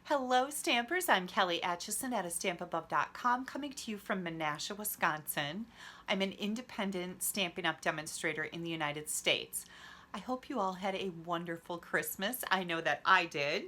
Hello Stampers, I'm Kelly Acheson at stampabove.com coming to you from Menasha, Wisconsin. I'm an independent Stampin' Up! Demonstrator in the United States. I hope you all had a wonderful Christmas. I know that I did.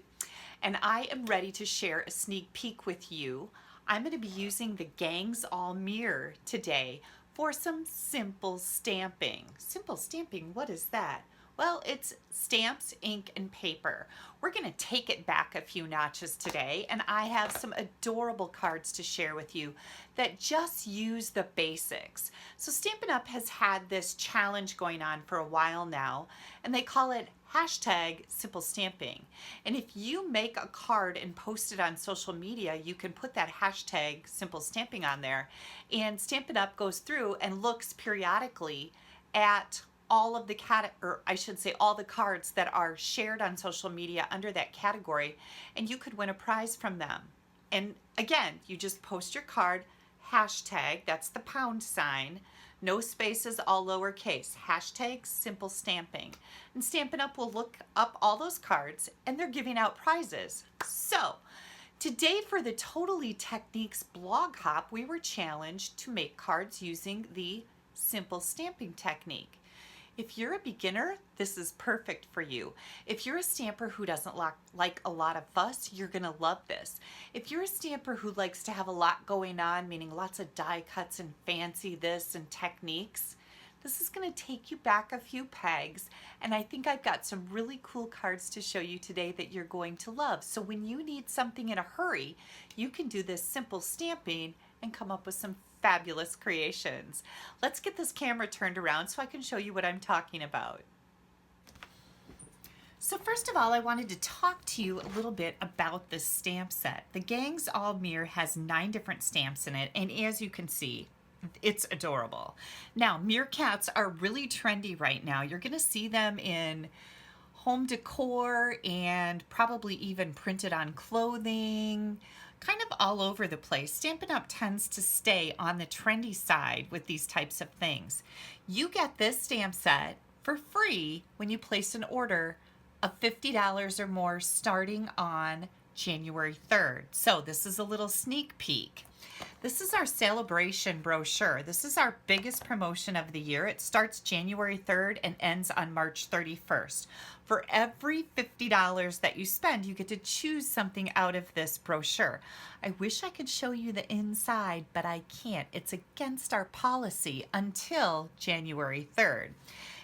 And I am ready to share a sneak peek with you. I'm going to be using the Gangs All Mirror today for some simple stamping. Simple stamping, what is that? Well, it's stamps, ink, and paper. We're going to take it back a few notches today, and I have some adorable cards to share with you that just use the basics. So Stampin' Up! Has had this challenge going on for a while now, and they call it hashtag simple stamping. And if you make a card and post it on social media, you can put that hashtag simple stamping on there, and Stampin' Up! Goes through and looks periodically at all of the all the cards that are shared on social media under that category, and you could win a prize from them. And again, you just post your card, hashtag, that's the £, no spaces, all lowercase, hashtag simple stamping. And Stampin' Up! Will look up all those cards, and they're giving out prizes. So today for the Totally Techniques blog hop, we were challenged to make cards using the simple stamping technique. If you're a beginner, this is perfect for you. If you're a stamper who doesn't like a lot of fuss, you're gonna love this. If you're a stamper who likes to have a lot going on, meaning lots of die cuts and fancy this and techniques, this is gonna take you back a few pegs, and I think I've got some really cool cards to show you today that you're going to love. So when you need something in a hurry, you can do this simple stamping and come up with some fabulous creations. Let's get this camera turned around so I can show you what I'm talking about. So first of all, I wanted to talk to you a little bit about this stamp set. The Gangs All Mirror has 9 different stamps in it, and as you can see, it's adorable. Now, meerkats are really trendy right now. You're gonna see them in home decor and probably even printed on clothing, kind of all over the place. Stampin' Up! Tends to stay on the trendy side with these types of things. You get this stamp set for free when you place an order of $50 or more starting on January 3rd. So this is a little sneak peek. This is our Sale-a-Bration brochure. This is our biggest promotion of the year. It starts January 3rd and ends on March 31st. For every $50 that you spend, you get to choose something out of this brochure. I wish I could show you the inside, but I can't. It's against our policy until January 3rd.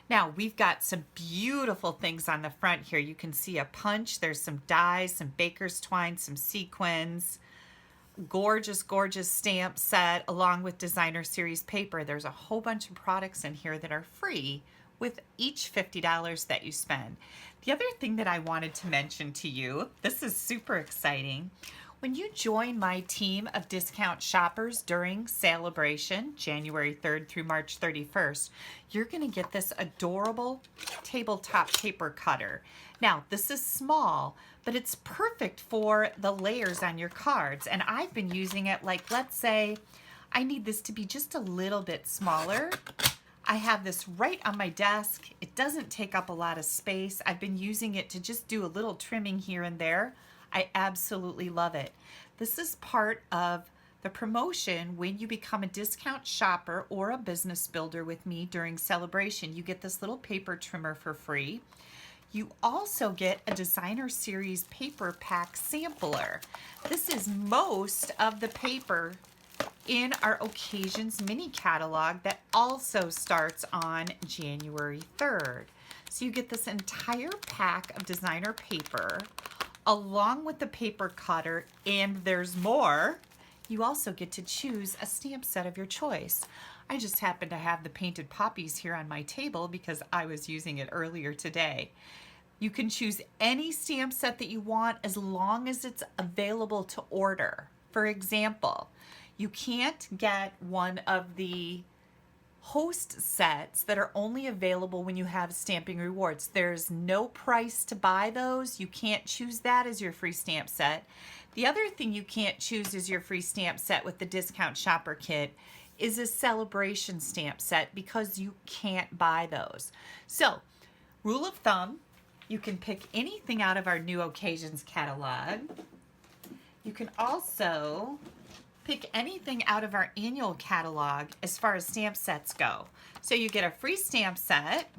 Now, we've got some beautiful things on the front here. You can see a punch. There's some dies, some baker's twine, some sequins. Gorgeous, gorgeous stamp set along with designer series paper. There's a whole bunch of products in here that are free with each $50 that you spend. The other thing that I wanted to mention to you, this is super exciting. When you join my team of discount shoppers during Sale-a-Bration, January 3rd through March 31st, you're gonna get this adorable tabletop paper cutter. Now, this is small, but it's perfect for the layers on your cards. And I've been using it, like, let's say I need this to be just a little bit smaller. I have this right on my desk. It doesn't take up a lot of space. I've been using it to just do a little trimming here and there. I absolutely love it. This is part of the promotion when you become a discount shopper or a business builder with me during Sale-a-Bration. You get this little paper trimmer for free. You also get a designer series paper pack sampler. This is most of the paper in our Occasions mini catalog that also starts on January 3rd. So you get this entire pack of designer paper along with the paper cutter, and there's more. You also get to choose a stamp set of your choice. I just happen to have the painted poppies here on my table because I was using it earlier today. You can choose any stamp set that you want as long as it's available to order. For example, you can't get one of the host sets that are only available when you have Stamping Rewards. There's no price to buy those. You can't choose that as your free stamp set. The other thing you can't choose as your free stamp set with the Discount Shopper Kit is a Sale-a-Bration stamp set because you can't buy those. So, rule of thumb, you can pick anything out of our new Occasions catalog You can also pick anything out of our annual catalog as far as stamp sets go. So you get a free stamp set,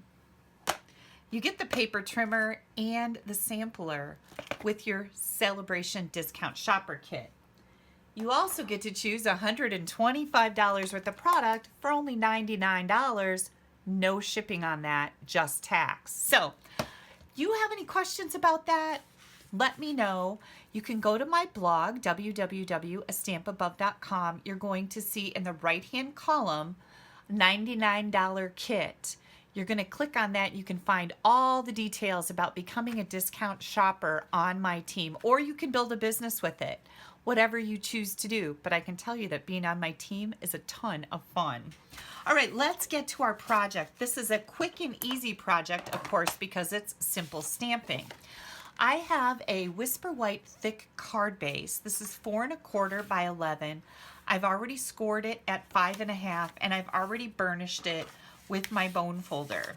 you get the paper trimmer and the sampler with your Sale-a-Bration discount shopper kit. You also get to choose $125 worth of product for only $99. No shipping on that, just tax. So, you have any questions about that? Let me know. You can go to my blog, www.astampabove.com. You're going to see in the right-hand column, $99 kit. You're going to click on that. You can find all the details about becoming a discount shopper on my team, or you can build a business with it. Whatever you choose to do, but I can tell you that being on my team is a ton of fun. All right, let's get to our project. This is a quick and easy project, of course, because it's simple stamping. I have a Whisper White thick card base. This is 4 1/4 by 11. I've already scored it at 5 1/2, and I've already burnished it with my bone folder.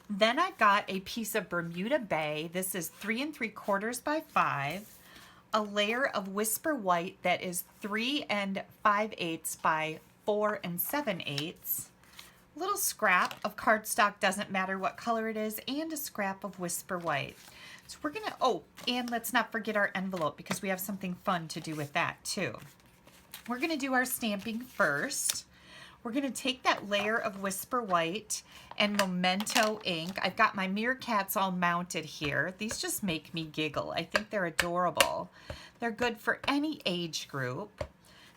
Then I've got a piece of Bermuda Bay. This is 3 3/4 by 5. A layer of Whisper White that is 3 5/8 by 4 7/8. A little scrap of cardstock, doesn't matter what color it is, and a scrap of Whisper White. So we're gonna, oh, and let's not forget our envelope because we have something fun to do with that too. We're gonna do our stamping first. We're gonna take that layer of Whisper White and Memento ink. I've got my meerkats all mounted here. These just make me giggle. I think they're adorable. They're good for any age group.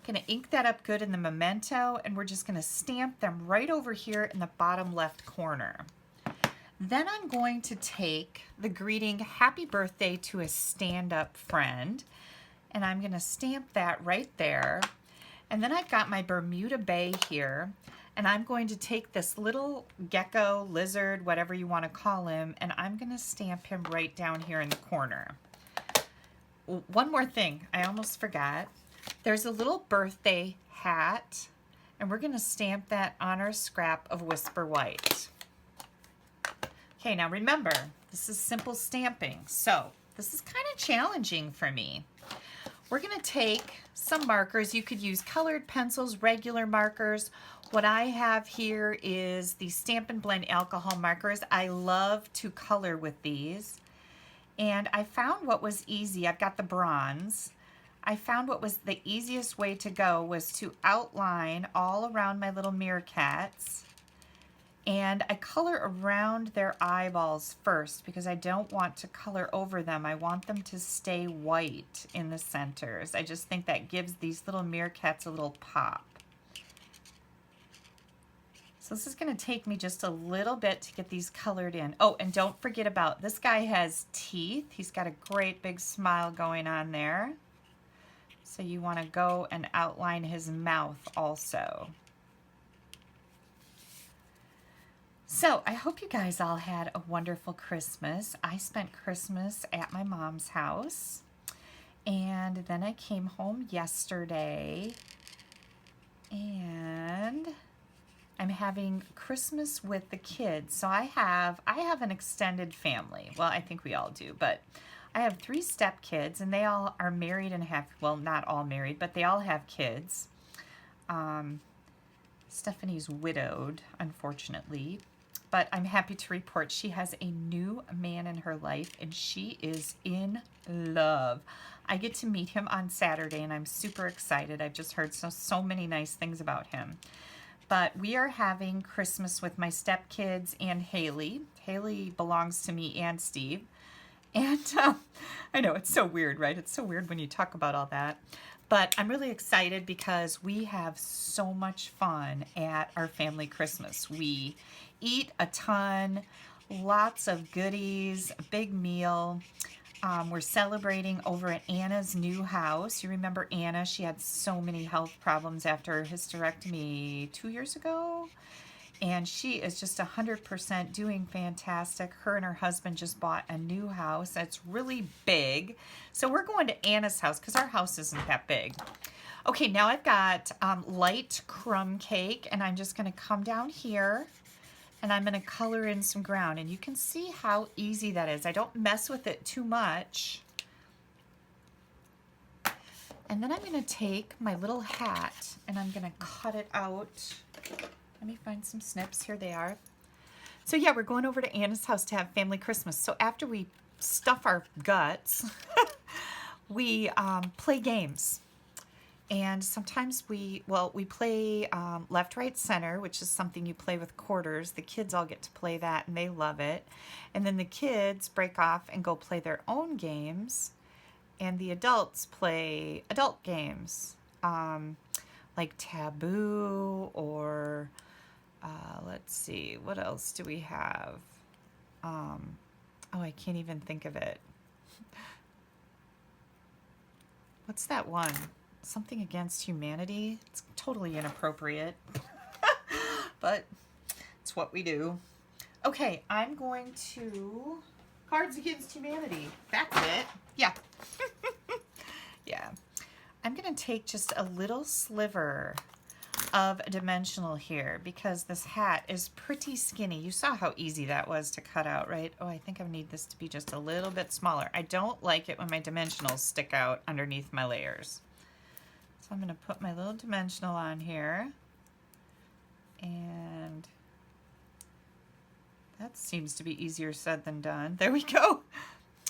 Gonna ink that up good in the Memento, and we're just gonna stamp them right over here in the bottom left corner. Then I'm going to take the greeting, Happy Birthday to a Stand-Up Friend, and I'm gonna stamp that right there. And then I've got my Bermuda Bay here, and I'm going to take this little gecko, lizard, whatever you want to call him, and I'm going to stamp him right down here in the corner. One more thing, I almost forgot. There's a little birthday hat, and we're going to stamp that on our scrap of Whisper White. Okay, now remember, this is simple stamping, so this is kind of challenging for me. We're going to take some markers. You could use colored pencils, regular markers. What I have here is the Stampin' Blend alcohol markers. I love to color with these. And I found what was easy. I've got the bronze. I found what was the easiest way to go was to outline all around my little meerkats. And I color around their eyeballs first because I don't want to color over them. I want them to stay white in the centers. I just think that gives these little meerkats a little pop. So this is going to take me just a little bit to get these colored in. Oh, and don't forget about this guy has teeth. He's got a great big smile going on there. So you want to go and outline his mouth also. So I hope you guys all had a wonderful Christmas. I spent Christmas at my mom's house, and then I came home yesterday, and I'm having Christmas with the kids. So I have an extended family. Well, I think we all do, but I have 3 stepkids, and they all are married and have, well, not all married, but they all have kids. Stephanie's widowed, unfortunately. But I'm happy to report she has a new man in her life, and she is in love. I get to meet him on Saturday, and I'm super excited. I've just heard so many nice things about him. But we are having Christmas with my stepkids and Haley. Haley belongs to me and Steve. And I know, it's so weird, right? It's so weird when you talk about all that. But I'm really excited because we have so much fun at our family Christmas. We eat a ton, lots of goodies, a big meal. We're celebrating over at Anna's new house. You remember Anna? She had so many health problems after her hysterectomy 2 years ago. And she is just 100% doing fantastic. Her and her husband just bought a new house. It's really big. So we're going to Anna's house because our house isn't that big. Okay, now I've got light crumb cake, and I'm just going to come down here, and I'm going to color in some ground. And you can see how easy that is. I don't mess with it too much. And then I'm going to take my little hat and I'm going to cut it out. Let me find some snips. Here they are. So yeah, we're going over to Anna's house to have family Christmas. So after we stuff our guts, we play games. And sometimes we play left, right, center, which is something you play with quarters. The kids all get to play that and they love it. And then the kids break off and go play their own games. And the adults play adult games, like Taboo or, let's see, what else do we have? Oh, I can't even think of it. What's that one? Something Against Humanity. It's totally inappropriate, but it's what we do. Okay, I'm going to Cards Against Humanity. That's it. Yeah. Yeah. I'm going to take just a little sliver of dimensional here because this hat is pretty skinny. You saw how easy that was to cut out, right? Oh, I think I need this to be just a little bit smaller. I don't like it when my dimensionals stick out underneath my layers. So I'm going to put my little dimensional on here. And that seems to be easier said than done. There we go.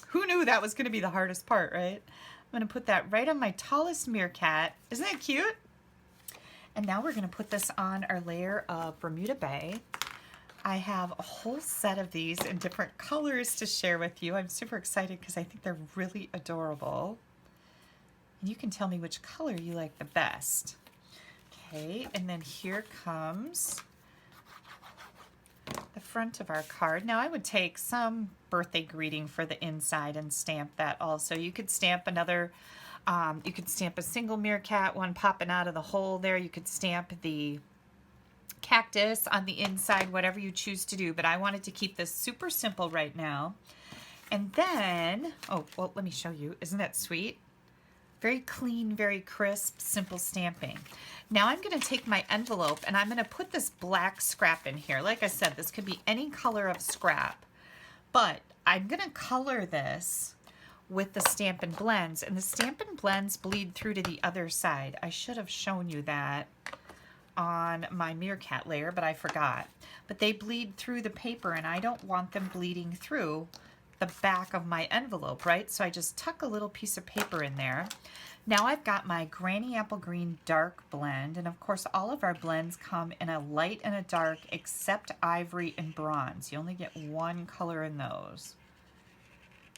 Who knew that was going to be the hardest part, right? I'm going to put that right on my tallest meerkat. Isn't that cute? And now we're going to put this on our layer of Bermuda Bay. I have a whole set of these in different colors to share with you. I'm super excited because I think they're really adorable. And you can tell me which color you like the best. Okay, and then here comes the front of our card. Now I would take some birthday greeting for the inside and stamp that also. You could stamp another, you could stamp a single meerkat, one popping out of the hole there. You could stamp the cactus on the inside, whatever you choose to do. But I wanted to keep this super simple right now. And then, oh, well, let me show you. Isn't that sweet? Very clean, very crisp, simple stamping. Now I'm going to take my envelope and I'm going to put this black scrap in here. Like I said, this could be any color of scrap, but I'm going to color this with the Stampin' Blends, and the Stampin' Blends bleed through to the other side. I should have shown you that on my meerkat layer, but I forgot. But they bleed through the paper and I don't want them bleeding through the back of my envelope, right? So I just tuck a little piece of paper in there. Now I've got my Granny Apple Green Dark blend, and of course all of our blends come in a light and a dark except Ivory and Bronze. You only get one color in those.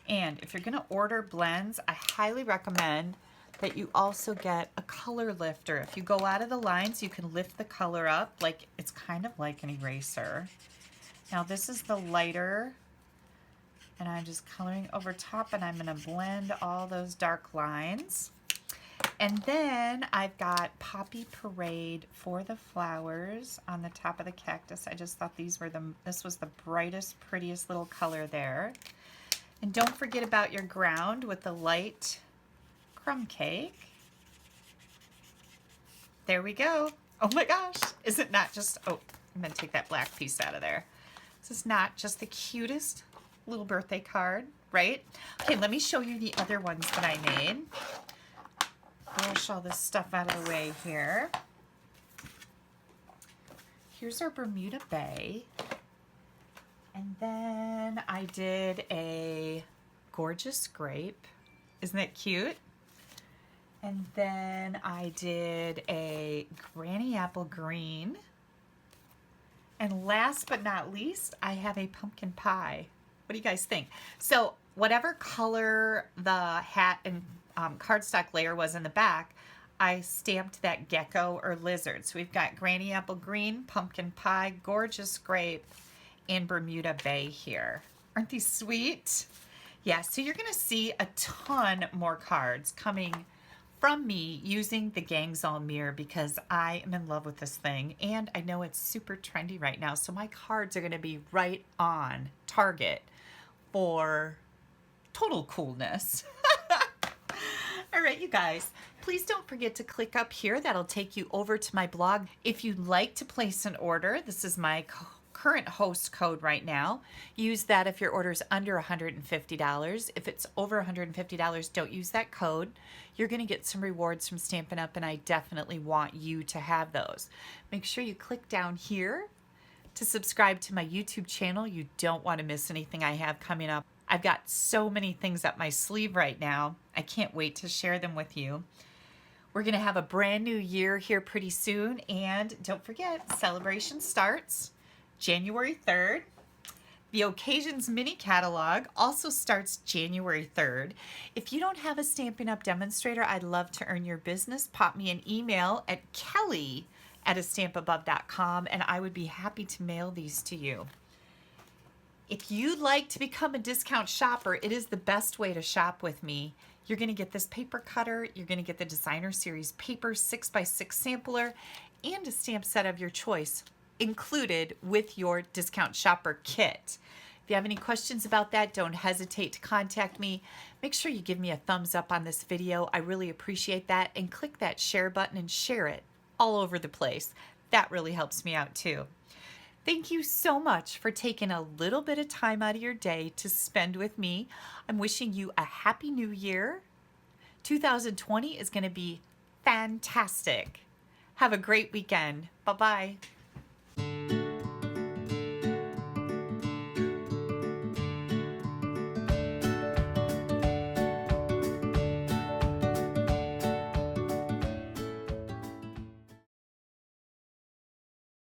And if you're gonna order blends, I highly recommend that you also get a color lifter. If you go out of the lines, you can lift the color up, like it's kind of like an eraser. Now this is the lighter, and I'm just coloring over top, and I'm going to blend all those dark lines. And then I've got Poppy Parade for the flowers on the top of the cactus. I just thought this was the brightest, prettiest little color there. And don't forget about your ground with the light crumb cake. There we go. Oh my gosh, is it not just, oh, I'm going to take that black piece out of there. This is not just the cutest little birthday card, right? Okay, let me show you the other ones that I made. Brush all this stuff out of the way here. Here's our Bermuda Bay. And then I did a gorgeous grape. Isn't that cute? And then I did a Granny Apple Green. And last but not least, I have a pumpkin pie. What do you guys think? So whatever color the hat and cardstock layer was in the back, I stamped that gecko or lizard. So we've got Granny Apple Green, Pumpkin Pie, Gorgeous Grape, and Bermuda Bay here. Aren't these sweet? Yeah, so you're going to see a ton more cards coming from me using the Gangzall mirror because I am in love with this thing, and I know it's super trendy right now, so my cards are going to be right on target for total coolness. All right, you guys, please don't forget to click up here. That'll take you over to my blog. If you'd like to place an order, this is my current host code right now. Use that if your order is under $150. If it's over $150, don't use that code. You're going to get some rewards from Stampin' Up, and I definitely want you to have those. Make sure you click down here to subscribe to my YouTube channel. You don't want to miss anything I have coming up. I've got so many things up my sleeve right now. I can't wait to share them with you. We're going to have a brand new year here pretty soon, and don't forget, Sale-a-Bration starts January 3rd. The Occasions mini catalog also starts January 3rd. If you don't have a Stampin' Up! Demonstrator, I'd love to earn your business. Pop me an email at kelly@astampabove.com, and I would be happy to mail these to you. If you'd like to become a discount shopper, it is the best way to shop with me. You're going to get this paper cutter, you're going to get the Designer Series paper 6x6 sampler, and a stamp set of your choice included with your discount shopper kit. If you have any questions about that, don't hesitate to contact me. Make sure you give me a thumbs up on this video. I really appreciate that. And click that share button and share it all over the place. That really helps me out too. Thank you so much for taking a little bit of time out of your day to spend with me. I'm wishing you a happy new year. 2020 is going to be fantastic. Have a great weekend. Bye-bye.